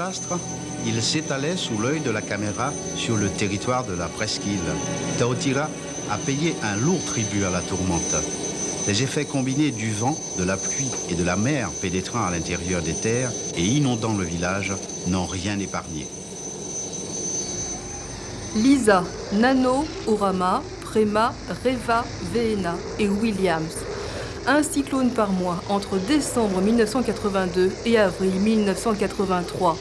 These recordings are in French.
désastre, il s'étalait sous l'œil de la caméra sur le territoire de la presqu'île. Taotira a payé un lourd tribut à la tourmente. Les effets combinés du vent, de la pluie et de la mer pénétrant à l'intérieur des terres et inondant le village n'ont rien épargné. Lisa, Nano, Orama, Prema, Reva, Veena et Williams. Un cyclone par mois entre décembre 1982 et avril 1983.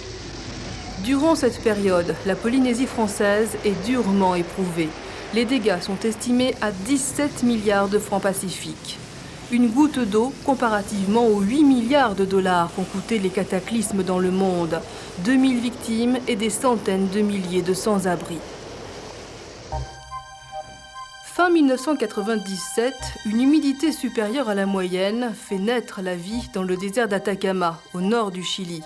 Durant cette période, la Polynésie française est durement éprouvée. Les dégâts sont estimés à 17 milliards de francs pacifiques. Une goutte d'eau comparativement aux 8 milliards de dollars qu'ont coûté les cataclysmes dans le monde. 2000 victimes et des centaines de milliers de sans-abri. Fin 1997, une humidité supérieure à la moyenne fait naître la vie dans le désert d'Atacama, au nord du Chili.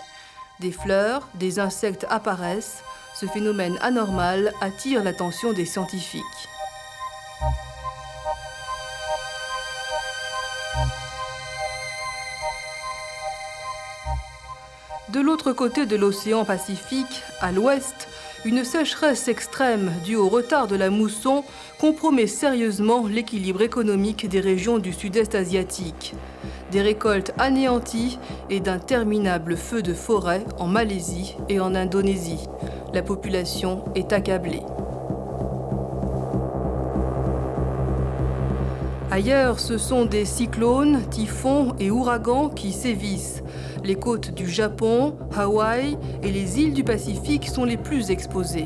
Des fleurs, des insectes apparaissent. Ce phénomène anormal attire l'attention des scientifiques. De l'autre côté de l'océan Pacifique, à l'ouest, une sécheresse extrême due au retard de la mousson compromet sérieusement l'équilibre économique des régions du sud-est asiatique. Des récoltes anéanties et d'interminables feux de forêt en Malaisie et en Indonésie. La population est accablée. Ailleurs, ce sont des cyclones, typhons et ouragans qui sévissent. Les côtes du Japon, Hawaï et les îles du Pacifique sont les plus exposées.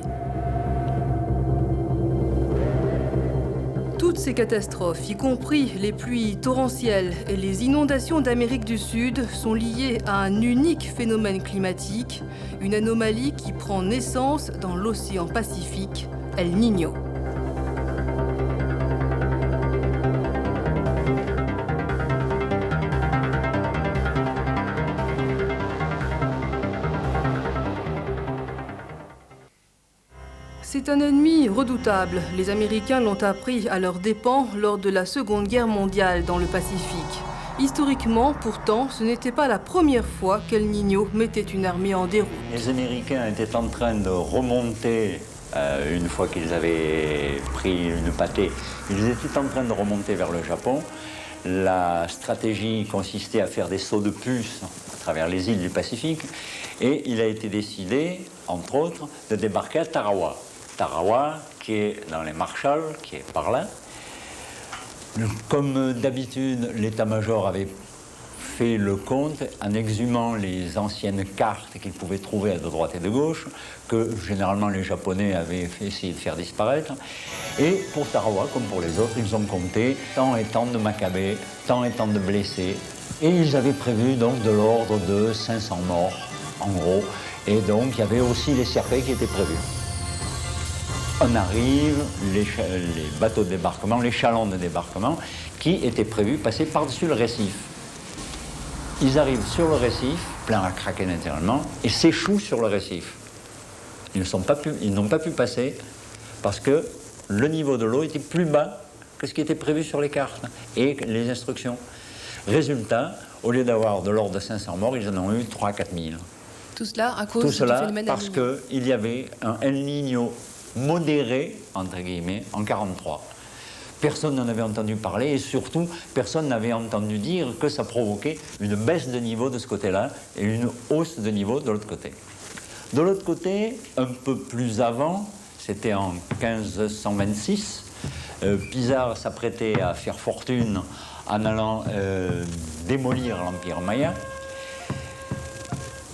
Toutes ces catastrophes, y compris les pluies torrentielles et les inondations d'Amérique du Sud, sont liées à un unique phénomène climatique, une anomalie qui prend naissance dans l'océan Pacifique, El Niño. C'est un ennemi redoutable. Les Américains l'ont appris à leurs dépens lors de la Seconde Guerre mondiale dans le Pacifique. Historiquement, pourtant, ce n'était pas la première fois qu'El Niño mettait une armée en déroute. Les Américains étaient en train de remonter, une fois qu'ils avaient pris une pâtée, ils étaient en train de remonter vers le Japon. La stratégie consistait à faire des sauts de puce à travers les îles du Pacifique et il a été décidé, entre autres, de débarquer à Tarawa. Tarawa, qui est dans les Marshall, qui est par là. Comme d'habitude, l'état-major avait fait le compte en exhumant les anciennes cartes qu'ils pouvaient trouver à de droite et de gauche, que généralement les Japonais avaient essayé de faire disparaître. Et pour Tarawa, comme pour les autres, ils ont compté tant et tant de Macabées, tant et tant de blessés. Et ils avaient prévu donc de l'ordre de 500 morts, en gros. Et donc il y avait aussi les Serpais qui étaient prévus. On arrive, les bateaux de débarquement, les chalands de débarquement, qui étaient prévus passer par-dessus le récif. Ils arrivent sur le récif, plein à craquer naturellement, et s'échouent sur le récif. Ils n'ont pas pu passer parce que le niveau de l'eau était plus bas que ce qui était prévu sur les cartes et les instructions. Résultat, au lieu d'avoir de l'ordre de 500 morts, ils en ont eu 3 à 4 000. Tout cela à cause du phénomène El parce Niño. qu'il y avait un El Niño modéré, entre guillemets, en 1943. Personne n'en avait entendu parler et surtout, personne n'avait entendu dire que ça provoquait une baisse de niveau de ce côté-là et une hausse de niveau de l'autre côté. De l'autre côté, un peu plus avant, c'était en 1526, Pizarre s'apprêtait à faire fortune en allant démolir l'Empire Maya.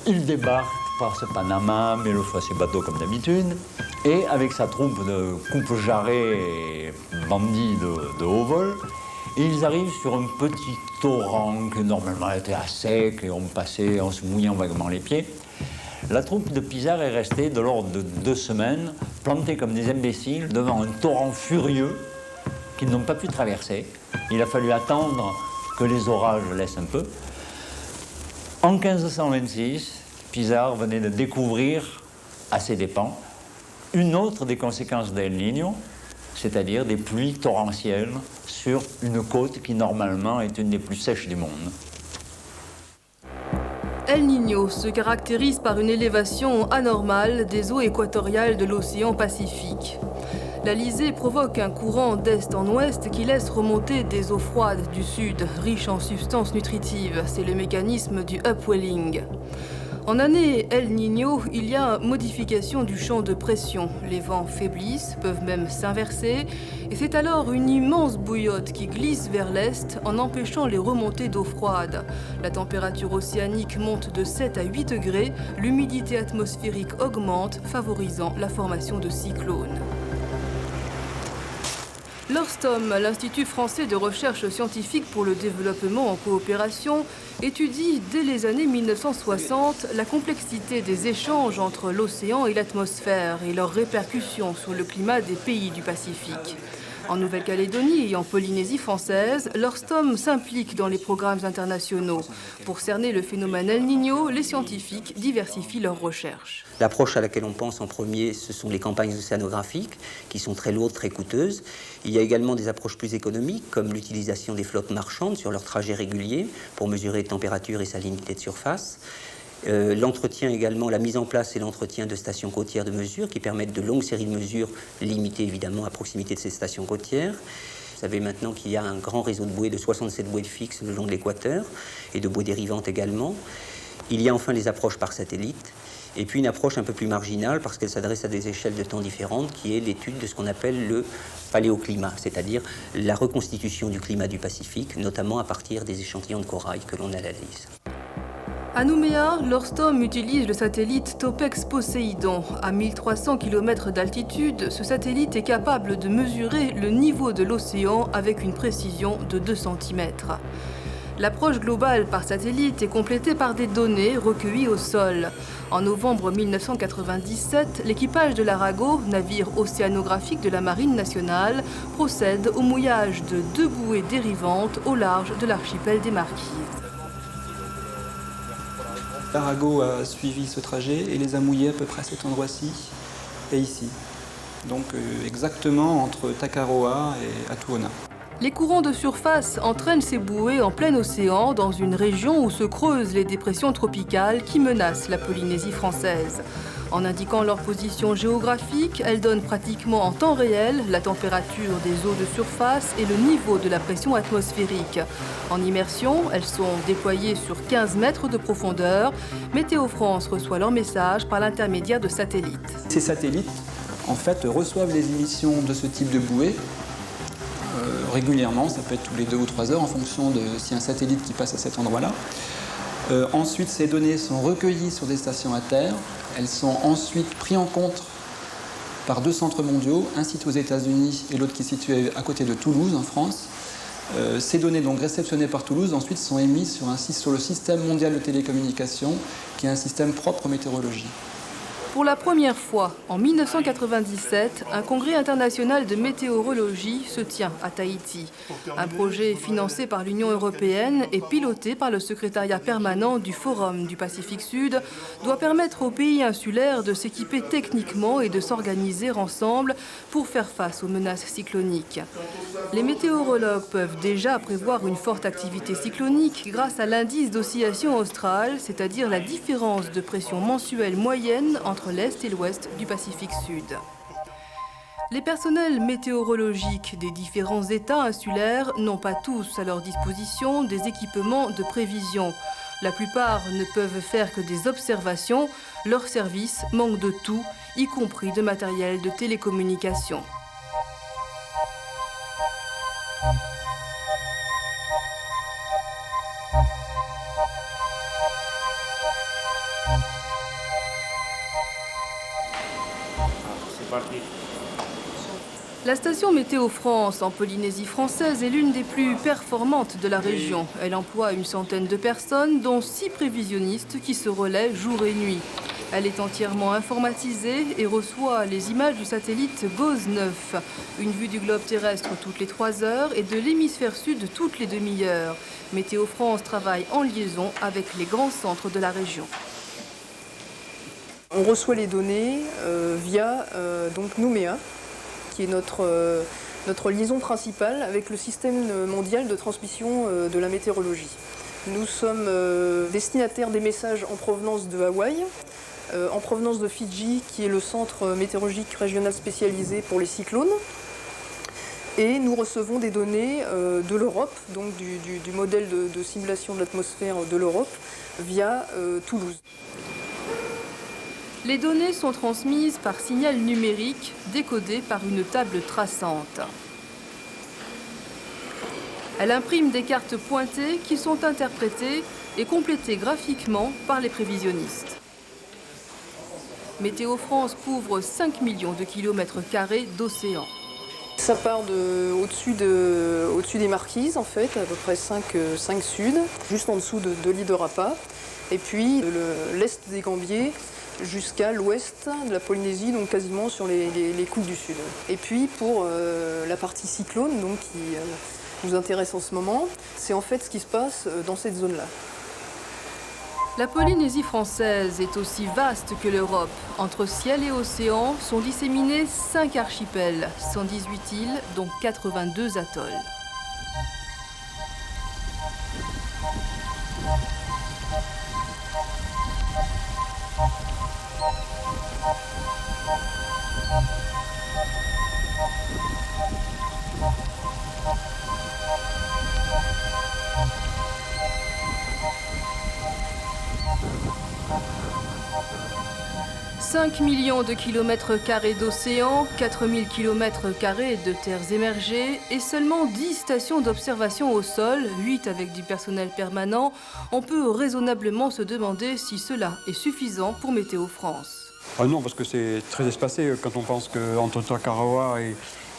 Il débarque par ce Panama, met le feu à ses bateaux comme d'habitude, et avec sa troupe de coupe-jarrets et bandits de haut vol, ils arrivent sur un petit torrent qui normalement était à sec et on passait en se mouillant vaguement les pieds. La troupe de Pizarre est restée de l'ordre de 2 semaines, plantée comme des imbéciles devant un torrent furieux qu'ils n'ont pas pu traverser. Il a fallu attendre que les orages laissent un peu. En 1526, Pizarre venait de découvrir, à ses dépens, une autre des conséquences d'El Niño, c'est-à-dire des pluies torrentielles sur une côte qui normalement est une des plus sèches du monde. El Niño se caractérise par une élévation anormale des eaux équatoriales de l'océan Pacifique. La lisée provoque un courant d'est en ouest qui laisse remonter des eaux froides du sud, riches en substances nutritives. C'est le mécanisme du upwelling. En année El Niño, il y a modification du champ de pression. Les vents faiblissent, peuvent même s'inverser, et c'est alors une immense bouillotte qui glisse vers l'est en empêchant les remontées d'eau froide. La température océanique monte de 7 à 8 degrés, l'humidité atmosphérique augmente, favorisant la formation de cyclones. L'Orstom, l'Institut français de recherche scientifique pour le développement en coopération, étudie dès les années 1960 la complexité des échanges entre l'océan et l'atmosphère et leurs répercussions sur le climat des pays du Pacifique. En Nouvelle-Calédonie et en Polynésie française, l'Orstom s'implique dans les programmes internationaux. Pour cerner le phénomène El Niño, les scientifiques diversifient leurs recherches. L'approche à laquelle on pense en premier, ce sont les campagnes océanographiques, qui sont très lourdes, très coûteuses. Il y a également des approches plus économiques, comme l'utilisation des flottes marchandes sur leurs trajets réguliers pour mesurer température et salinité de surface. L'entretien également, la mise en place et l'entretien de stations côtières de mesure qui permettent de longues séries de mesures limitées évidemment à proximité de ces stations côtières. Vous savez maintenant qu'il y a un grand réseau de bouées, de 67 bouées fixes le long de l'équateur et de bouées dérivantes également. Il y a enfin les approches par satellite et puis une approche un peu plus marginale parce qu'elle s'adresse à des échelles de temps différentes qui est l'étude de ce qu'on appelle le paléoclimat, c'est-à-dire la reconstitution du climat du Pacifique, notamment à partir des échantillons de corail que l'on analyse. À Nouméa, l'Orstom utilise le satellite Topex Poséidon. À 1300 km d'altitude, ce satellite est capable de mesurer le niveau de l'océan avec une précision de 2 cm. L'approche globale par satellite est complétée par des données recueillies au sol. En novembre 1997, l'équipage de l'Arago, navire océanographique de la Marine nationale, procède au mouillage de 2 bouées dérivantes au large de l'archipel des Marquises. L'Arago a suivi ce trajet et les a mouillés à peu près à cet endroit-ci et ici. Donc exactement entre Takaroa et Atuona. Les courants de surface entraînent ces bouées en plein océan dans une région où se creusent les dépressions tropicales qui menacent la Polynésie française. En indiquant leur position géographique, elles donnent pratiquement en temps réel la température des eaux de surface et le niveau de la pression atmosphérique. En immersion, elles sont déployées sur 15 mètres de profondeur. Météo France reçoit leur message par l'intermédiaire de satellites. Ces satellites, en fait, reçoivent les émissions de ce type de bouée régulièrement, ça peut être tous les 2 ou 3 heures en fonction de s'il y a un satellite qui passe à cet endroit-là. Ensuite, ces données sont recueillies sur des stations à terre. Elles sont ensuite prises en compte par 2 centres mondiaux, un site aux États-Unis et l'autre qui est situé à côté de Toulouse, en France. Ces données donc réceptionnées par Toulouse ensuite sont émises sur le système mondial de télécommunications, qui est un système propre aux météorologies. Pour la première fois, en 1997, un congrès international de météorologie se tient à Tahiti. Un projet financé par l'Union européenne et piloté par le secrétariat permanent du Forum du Pacifique Sud doit permettre aux pays insulaires de s'équiper techniquement et de s'organiser ensemble pour faire face aux menaces cycloniques. Les météorologues peuvent déjà prévoir une forte activité cyclonique grâce à l'indice d'oscillation australe, c'est-à-dire la différence de pression mensuelle moyenne entre l'Est et l'Ouest du Pacifique Sud. Les personnels météorologiques des différents États insulaires n'ont pas tous à leur disposition des équipements de prévision. La plupart ne peuvent faire que des observations. Leurs services manquent de tout, y compris de matériel de télécommunication. La station Météo France en Polynésie française est l'une des plus performantes de la région. Elle emploie une centaine de personnes, dont 6 prévisionnistes qui se relaient jour et nuit. Elle est entièrement informatisée et reçoit les images du satellite GOES-9, une vue du globe terrestre toutes les 3 heures et de l'hémisphère sud toutes les demi-heures. Météo France travaille en liaison avec les grands centres de la région. On reçoit les données via donc Nouméa, qui est notre liaison principale avec le système mondial de transmission de la météorologie. Nous sommes destinataires des messages en provenance de Hawaï, en provenance de Fidji, qui est le centre météorologique régional spécialisé pour les cyclones. Et nous recevons des données de l'Europe, donc du modèle de simulation de l'atmosphère de l'Europe, via Toulouse. Les données sont transmises par signal numérique décodé par une table traçante. Elle imprime des cartes pointées qui sont interprétées et complétées graphiquement par les prévisionnistes. Météo France couvre 5 millions de kilomètres carrés d'océan. Ça part au-dessus des Marquises, en fait, à peu près 5 sud, juste en dessous de l'île de Rapa. Et puis l'est des Gambiers jusqu'à l'ouest de la Polynésie, donc quasiment sur les côtes du sud. Et puis pour la partie cyclone, donc, qui nous intéresse en ce moment, c'est en fait ce qui se passe dans cette zone-là. La Polynésie française est aussi vaste que l'Europe. Entre ciel et océan sont disséminés 5 archipels, 118 îles, dont 82 atolls. « 5 millions de kilomètres carrés d'océan, 4000 kilomètres carrés de terres émergées et seulement 10 stations d'observation au sol, 8 avec du personnel permanent. On peut raisonnablement se demander si cela est suffisant pour Météo France. Ah non, parce que c'est très espacé. Quand on pense qu'entre Tarawa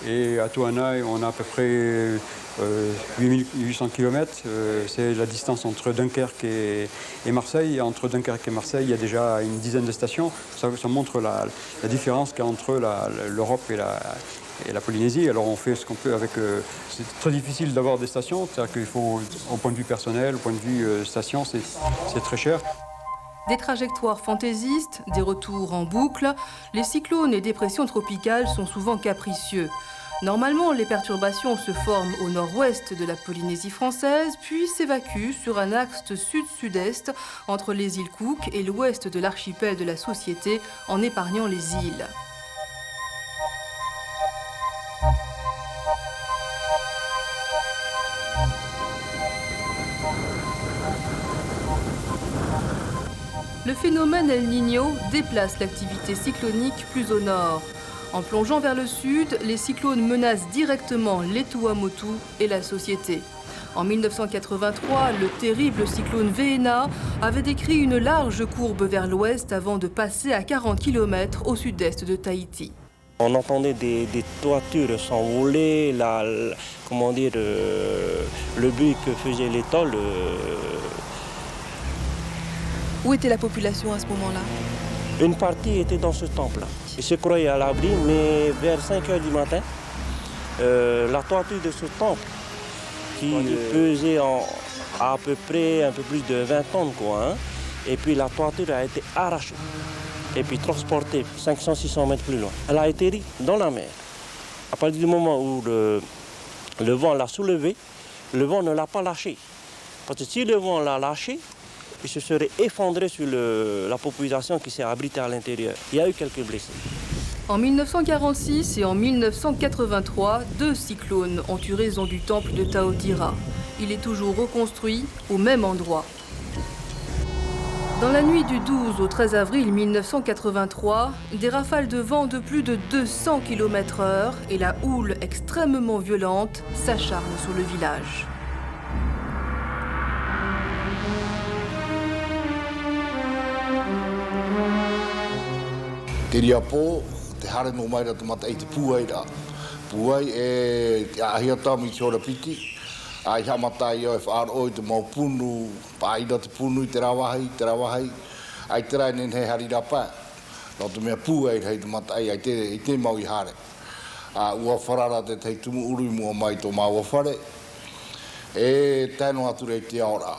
et Atuana, on a à peu près 8800 km. C'est la distance entre Dunkerque et Marseille. Et entre Dunkerque et Marseille, il y a déjà une dizaine de stations. Ça montre la différence qu'il y a entre l'Europe et la Polynésie. Alors on fait ce qu'on peut avec... c'est très difficile d'avoir des stations. C'est-à-dire qu'il faut, au point de vue personnel, au point de vue station, c'est très cher. Des trajectoires fantaisistes, des retours en boucle, les cyclones et dépressions tropicales sont souvent capricieux. Normalement, les perturbations se forment au nord-ouest de la Polynésie française, puis s'évacuent sur un axe sud-sud-est entre les îles Cook et l'ouest de l'archipel de la Société, en épargnant les îles. Le phénomène El Niño déplace l'activité cyclonique plus au nord. En plongeant vers le sud, les cyclones menacent directement les Tuamotu et la Société. En 1983, le terrible cyclone Veena avait décrit une large courbe vers l'ouest avant de passer à 40 km au sud-est de Tahiti. On entendait des toitures s'envoler, le bruit que faisait les tôles. Où était la population à ce moment-là? Une partie était dans ce temple-là. Ils se croyaient à l'abri, mais vers 5 h du matin, la toiture de ce temple, qui pesait à peu près un peu plus de 20 tonnes, et puis la toiture a été arrachée, et puis transportée 500-600 mètres plus loin. Elle a atterri dans la mer. À partir du moment où le vent l'a soulevée, le vent ne l'a pas lâché. Parce que si le vent l'a lâché, il se serait effondré sur la population qui s'est abritée à l'intérieur. Il y a eu quelques blessés. En 1946 et en 1983, 2 cyclones ont eu raison du temple de Taotira. Il est toujours reconstruit au même endroit. Dans la nuit du 12 au 13 avril 1983, des rafales de vent de plus de 200 km/h et la houle extrêmement violente s'acharnent sur le village. Te ria pō, te hare no mai rata mata i te pūai rā. Pūai te ahiata mi te ora piti. Ai hamata i o e whaaro i te mau punu, pāida te punu i te rawahai. Ai te rai nen hei hari rapa. Nō te mea pūai hei te mata ai te mau i hare. Ua wharara te tei tumu urui mua mai tō māua whare. Tēno atu rei te aora.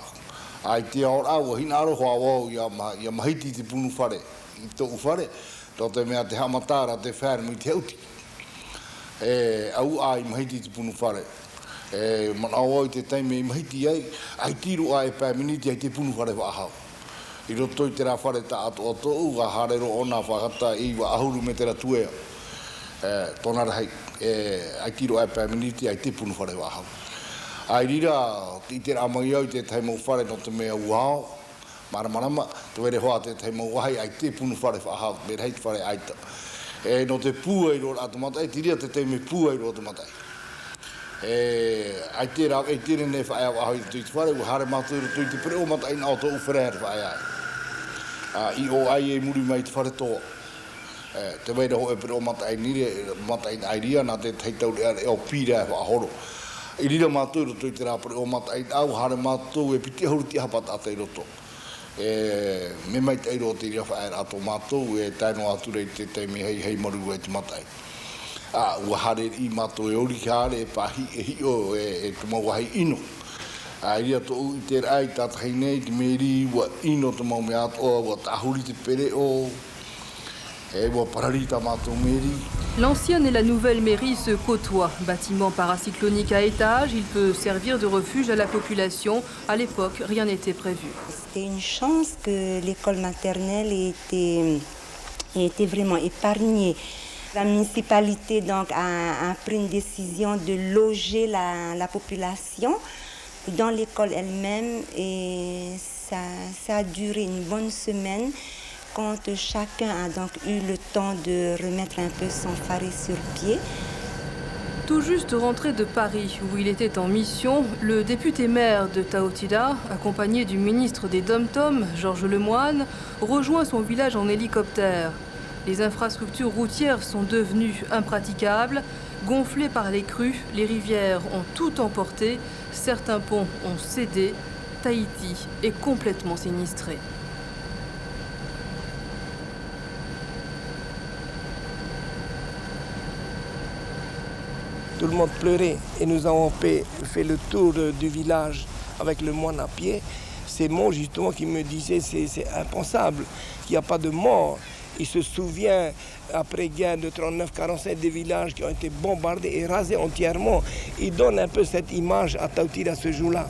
Ai te aora ua hina aro hoa wau ia mahiti te punu whare. I tōku whare. Tō te mea te hamatara te whare mui te hauti. Au ai mahiti te punu whare. Mana o te taime mahiti ai tiro ai pāminiti ai te punu whare wahau. I roto i te rā whare ta ato ato, ga harero ona whakata i wa ahuru me te ratuea. Tōna rahai, ai tiro ai pāminiti ai te punu whare wahau. Ai rira, i te rā mai au te taimo whare no te mea uao, maramarama, te were hoa te taimo wahai ai te punu whare wahau, me rei te whare aita. No te pūai ro ato matai, tiria te teime pūai ro ato matai. Ai te rā, e tere ne whae au ahoi tui te whare, u hare māturu tui te pere o matai nā o tō uwherehare whae ai. I o ai e muri mai te whare toa. Te weira ho e pere o matai nire, matai ai ria, nā te teitau e o pīra e whaahoro. I rira māturu tui te rā pere o matai au, hare māturu e piti ahuru ti hapat ata i roto. Me mai te eiro te rira whae ato māturu, e taino ature i te teime hei maru e te matai. Ua hare I mātou e ori hare e pahi e hio e te mau hei ino. Ria tō I te rai tātai nei, te meri, ua ino te mau me ato, ua tahuri te pere o, ua pararita mātou meri. L'ancienne et la nouvelle mairie se côtoient. Bâtiment paracyclonique à étage, il peut servir de refuge à la population. À l'époque, rien n'était prévu. C'était une chance que l'école maternelle était vraiment épargnée. La municipalité donc, a pris une décision de loger la population dans l'école elle-même et ça a duré une bonne semaine quand chacun a donc eu le temps de remettre un peu son faré sur pied. Tout juste rentré de Paris, où il était en mission, le député maire de Taotila, accompagné du ministre des Dom-Tom, Georges Lemoine, rejoint son village en hélicoptère. Les infrastructures routières sont devenues impraticables. Gonflées par les crues, les rivières ont tout emporté. Certains ponts ont cédé. Tahiti est complètement sinistré. Tout le monde pleurait et nous avons fait le tour du village avec le moine à pied. C'est moi justement qui me disait c'est impensable, qu'il n'y a pas de mort. Il se souvient, après-guerre de 39-47, des villages qui ont été bombardés et rasés entièrement. Il donne un peu cette image à Taotila ce jour-là.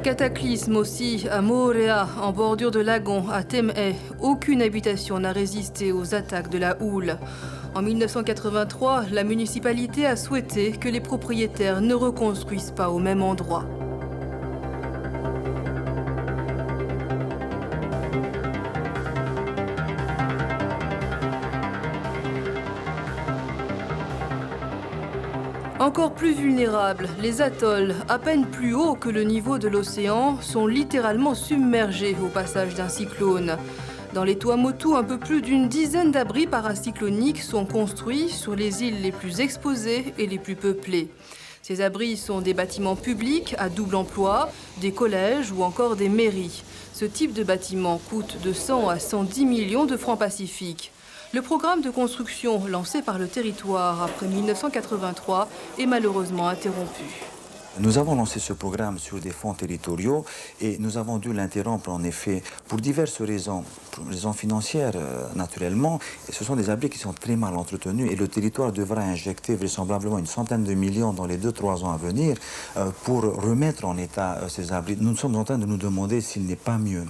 Cataclysme aussi à Moorea, en bordure de Lagon, à Tem'e. Aucune habitation n'a résisté aux attaques de la houle. En 1983, la municipalité a souhaité que les propriétaires ne reconstruisent pas au même endroit. Encore plus vulnérables, les atolls, à peine plus hauts que le niveau de l'océan, sont littéralement submergés au passage d'un cyclone. Dans les Tuamotu, un peu plus d'une dizaine d'abris paracycloniques sont construits sur les îles les plus exposées et les plus peuplées. Ces abris sont des bâtiments publics à double emploi, des collèges ou encore des mairies. Ce type de bâtiment coûte de 100 à 110 millions de francs pacifiques. Le programme de construction lancé par le territoire après 1983 est malheureusement interrompu. Nous avons lancé ce programme sur des fonds territoriaux et nous avons dû l'interrompre en effet pour diverses raisons. Pour raisons financières, naturellement. Et ce sont des abris qui sont très mal entretenus et le territoire devra injecter vraisemblablement une centaine de millions dans les 2-3 ans à venir pour remettre en état ces abris. Nous sommes en train de nous demander s'il n'est pas mieux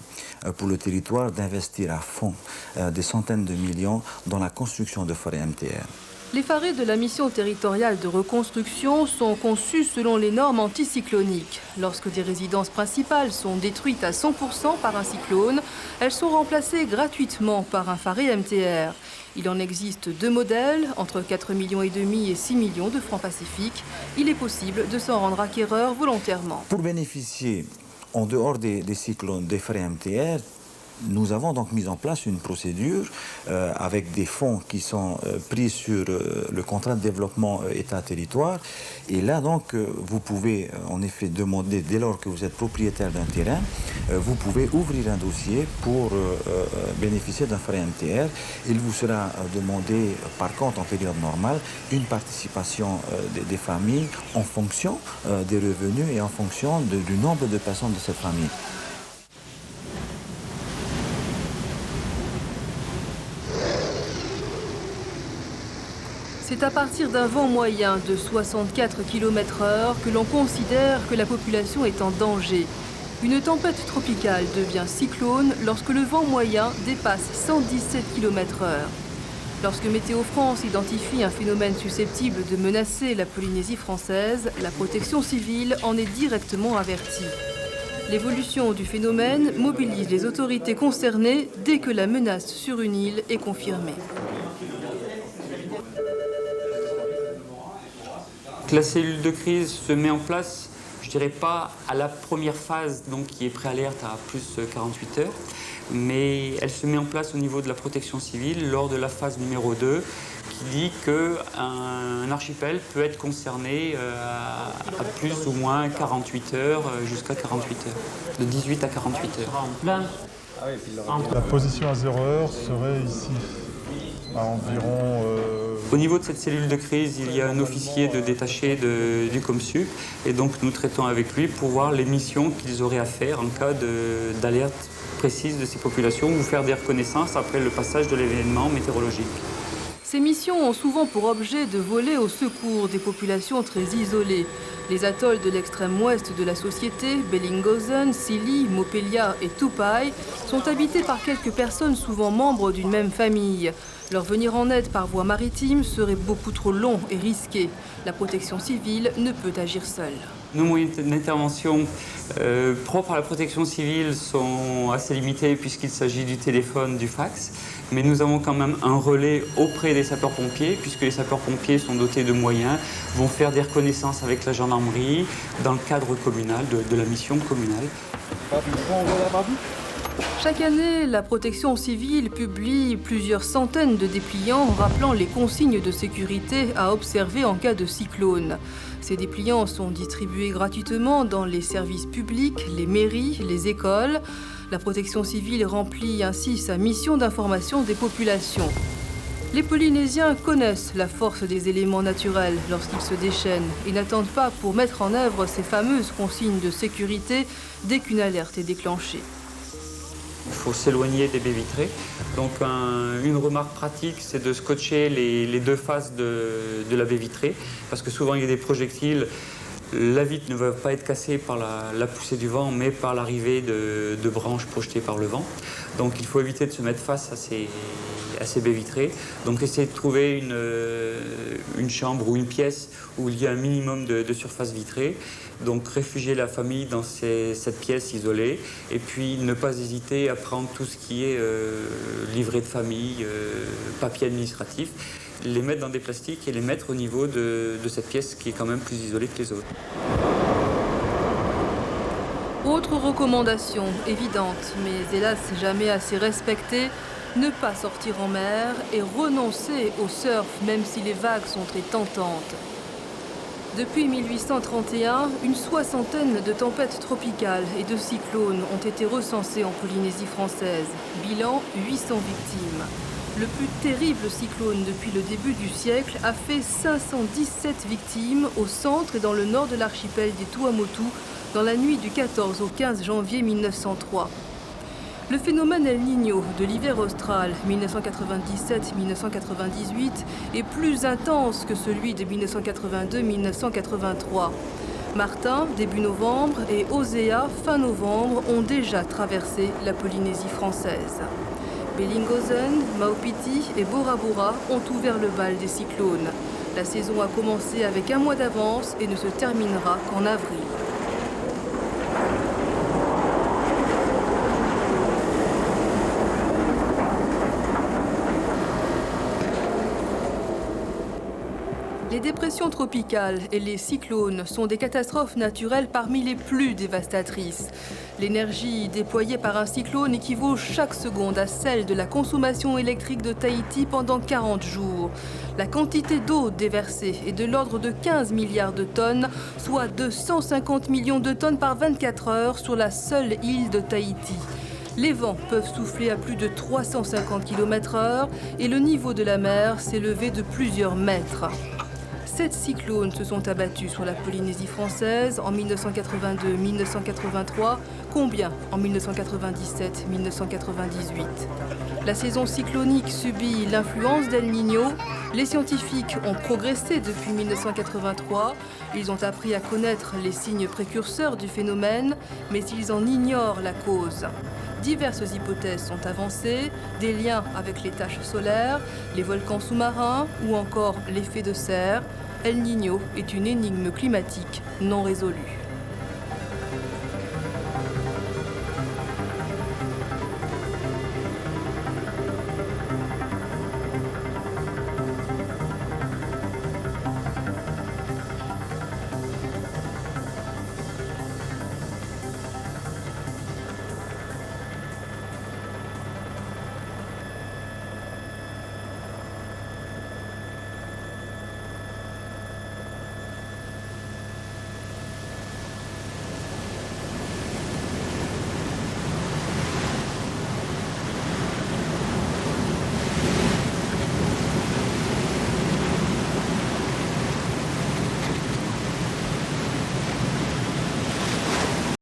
pour le territoire d'investir à fond des centaines de millions dans la construction de forêts MTR. Les farets de la mission territoriale de reconstruction sont conçus selon les normes anticycloniques. Lorsque des résidences principales sont détruites à 100% par un cyclone, elles sont remplacées gratuitement par un faré MTR. Il en existe 2 modèles, entre 4,5 millions et 6 millions de francs pacifiques. Il est possible de s'en rendre acquéreur volontairement. Pour bénéficier, en dehors des cyclones, des farés MTR, nous avons donc mis en place une procédure avec des fonds qui sont pris sur le contrat de développement État-territoire. Et là, donc, vous pouvez en effet demander, dès lors que vous êtes propriétaire d'un terrain, vous pouvez ouvrir un dossier pour bénéficier d'un faré MTR. Il vous sera demandé, par contre, en période normale, une participation des familles en fonction des revenus et en fonction du nombre de personnes de cette famille. C'est à partir d'un vent moyen de 64 km/h que l'on considère que la population est en danger. Une tempête tropicale devient cyclone lorsque le vent moyen dépasse 117 km/h. Lorsque Météo France identifie un phénomène susceptible de menacer la Polynésie française, la protection civile en est directement avertie. L'évolution du phénomène mobilise les autorités concernées dès que la menace sur une île est confirmée. La cellule de crise se met en place, je dirais pas à la première phase, donc qui est préalerte à plus 48 heures, mais elle se met en place au niveau de la protection civile lors de la phase numéro 2, qui dit qu'un archipel peut être concerné à plus ou moins 48 heures, jusqu'à 48 heures, de 18 à 48 heures. La position à 0 heure serait ici, à environ... Au niveau de cette cellule de crise, il y a un officier de détaché du COMSUP, et donc nous traitons avec lui pour voir les missions qu'ils auraient à faire en cas d'alerte précise de ces populations ou faire des reconnaissances après le passage de l'événement météorologique. Ces missions ont souvent pour objet de voler au secours des populations très isolées. Les atolls de l'extrême ouest de la société, Bellingshausen, Scilly, Mopelia et Tupai, sont habités par quelques personnes souvent membres d'une même famille. Leur venir en aide par voie maritime serait beaucoup trop long et risqué. La protection civile ne peut agir seule. Nos moyens d'intervention propres à la protection civile sont assez limités puisqu'il s'agit du téléphone, du fax. Mais nous avons quand même un relais auprès des sapeurs-pompiers, puisque les sapeurs-pompiers sont dotés de moyens, vont faire des reconnaissances avec la gendarmerie dans le cadre communal, de la mission communale. Chaque année, la protection civile publie plusieurs centaines de dépliants rappelant les consignes de sécurité à observer en cas de cyclone. Ces dépliants sont distribués gratuitement dans les services publics, les mairies, les écoles. La protection civile remplit ainsi sa mission d'information des populations. Les Polynésiens connaissent la force des éléments naturels lorsqu'ils se déchaînent et n'attendent pas pour mettre en œuvre ces fameuses consignes de sécurité dès qu'une alerte est déclenchée. Il faut s'éloigner des baies vitrées. Donc une remarque pratique, c'est de scotcher les deux faces de la baie vitrée, parce que souvent il y a des projectiles. La vitre ne va pas être cassée par la poussée du vent, mais par l'arrivée de branches projetées par le vent. Donc il faut éviter de se mettre face à ces baies vitrées. Donc essayer de trouver une chambre ou une pièce où il y a un minimum de surface vitrée. Donc réfugier la famille dans cette pièce isolée. Et puis ne pas hésiter à prendre tout ce qui est livret de famille, papier administratif, les mettre dans des plastiques et les mettre au niveau de cette pièce qui est quand même plus isolée que les autres. Autre recommandation évidente, mais hélas jamais assez respectée, ne pas sortir en mer et renoncer au surf même si les vagues sont très tentantes. Depuis 1831, une soixantaine de tempêtes tropicales et de cyclones ont été recensées en Polynésie française. Bilan, 800 victimes. Le plus terrible cyclone depuis le début du siècle a fait 517 victimes au centre et dans le nord de l'archipel des Tuamotu dans la nuit du 14 au 15 janvier 1903. Le phénomène El Niño de l'hiver austral 1997-1998 est plus intense que celui de 1982-1983. Martin, début novembre, et Osea, fin novembre, ont déjà traversé la Polynésie française. Bellingshausen, Maupiti et Bora Bora ont ouvert le bal des cyclones. La saison a commencé avec un mois d'avance et ne se terminera qu'en avril. Les dépressions tropicales et les cyclones sont des catastrophes naturelles parmi les plus dévastatrices. L'énergie déployée par un cyclone équivaut chaque seconde à celle de la consommation électrique de Tahiti pendant 40 jours. La quantité d'eau déversée est de l'ordre de 15 milliards de tonnes, soit 250 millions de tonnes par 24 heures sur la seule île de Tahiti. Les vents peuvent souffler à plus de 350 km/h et le niveau de la mer s'est élevé de plusieurs mètres. 7 cyclones se sont abattus sur la Polynésie française en 1982-1983. Combien en 1997-1998 ? La saison cyclonique subit l'influence d'El Niño. Les scientifiques ont progressé depuis 1983. Ils ont appris à connaître les signes précurseurs du phénomène, mais ils en ignorent la cause. Diverses hypothèses sont avancées, des liens avec les taches solaires, les volcans sous-marins ou encore l'effet de serre. El Niño est une énigme climatique non résolue.